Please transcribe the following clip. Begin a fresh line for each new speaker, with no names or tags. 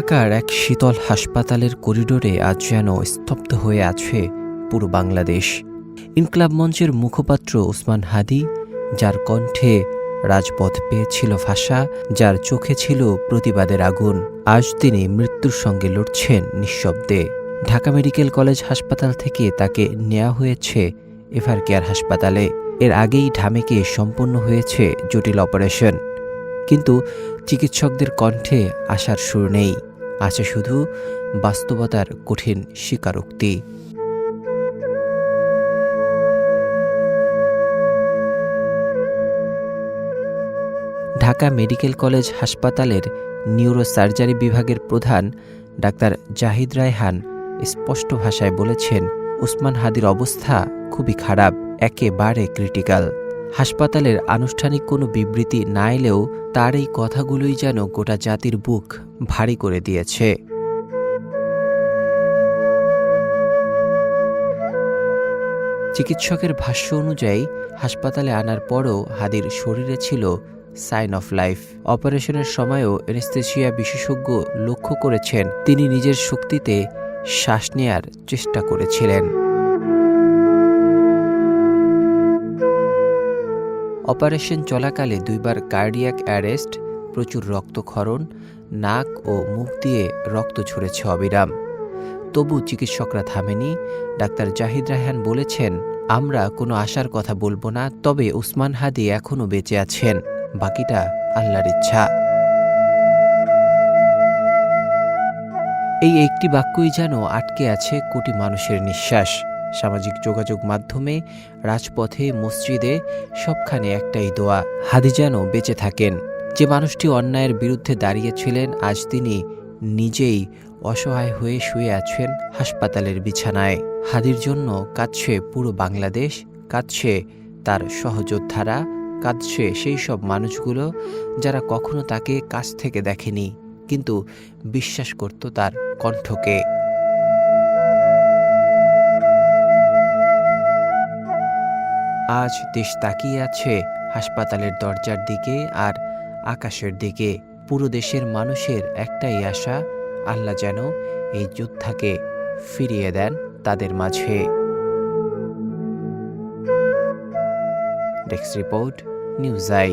ঢাকার এক শীতল হাসপাতালের করিডোরে আজ যেন স্তব্ধ হয়ে আছে পুরো বাংলাদেশ। ইনকলাব মঞ্চের মুখপাত্র ওসমান হাদী, যার কণ্ঠে রাজপথ পেয়েছিল ভাষা, যার চোখে ছিল প্রতিবাদের আগুন, আজ তিনি মৃত্যুর সঙ্গে লড়ছেন নিঃশব্দে। ঢাকা মেডিকেল কলেজ হাসপাতাল থেকে তাকে নেওয়া হয়েছে এভারকেয়ার হাসপাতালে। এর আগেই ঢামেকে সম্পন্ন হয়েছে জটিল অপারেশন, কিন্তু চিকিৎসকদের কণ্ঠে আশার সুর নেই, আছে শুধু বাস্তবতার কঠিন স্বীকারোক্তি। ঢাকা মেডিকেল কলেজ হাসপাতালের নিউরোসার্জারি বিভাগের প্রধান ডাক্তার জাহিদ রায়হান স্পষ্ট ভাষায় বলেছেন, ওসমান হাদীর অবস্থা খুবই খারাপ, একেবারে ক্রিটিক্যাল। হাসপাতালের আনুষ্ঠানিক কোনো বিবৃতি না এলেও তার এই কথাগুলোই যেন গোটা জাতির বুক ভারী করে দিয়েছে। চিকিৎসকের ভাষ্য অনুযায়ী হাসপাতালে আনার পরও হাদীর শরীরে ছিল সাইন অফ লাইফ। অপারেশনের সময়ও অ্যানেস্থেসিয়া বিশেষজ্ঞ লক্ষ্য করেছেন তিনি নিজের শক্তিতে শ্বাস নেয়ার চেষ্টা করেছিলেন। অপারেশন চলাকালে 2 বার কার্ডিয়াক অ্যারেস্ট, প্রচুর রক্তক্ষরণ, নাক ও মুখ দিয়ে রক্ত ঝরেছে অবিরাম। তবু চিকিৎসকরা থামেনি। ডাক্তার জাহিদ রায়হান বলেছেন, আমরা কোনো আশার কথা বলবো না, তবে ওসমান হাদী এখনও বেঁচে আছেন, বাকিটা আল্লাহর ইচ্ছা। এই একটি বাক্যই যেন আটকে আছে কোটি মানুষের নিঃশ্বাস। সামাজিক যোগাযোগ মাধ্যমে, রাজপথে, মসজিদে, সবখানে একটাই দোয়া, হাদী যেন বেঁচে থাকেন। যে মানুষটি অন্যায়ের বিরুদ্ধে দাঁড়িয়েছিলেন, আজ তিনি নিজেই অসহায় হয়ে শুয়ে আছেন হাসপাতালের বিছানায়। হাদীর জন্য কাঁদছে পুরো বাংলাদেশ, কাঁদছে তার সহযোদ্ধারা, কাঁদছে সেই সব মানুষগুলো যারা কখনো তাকে কাছ থেকে দেখেনি, কিন্তু বিশ্বাস করত তার কণ্ঠকে। আজ দেশ তাকিয়ে আছে হাসপাতালের দরজার দিকে আর আকাশের দিকে। পুরো দেশের মানুষের একটাই আশা, আল্লাহ যেন এই যোদ্ধাকে ফিরিয়ে দেন তাদের মাঝে। Desk report, news I.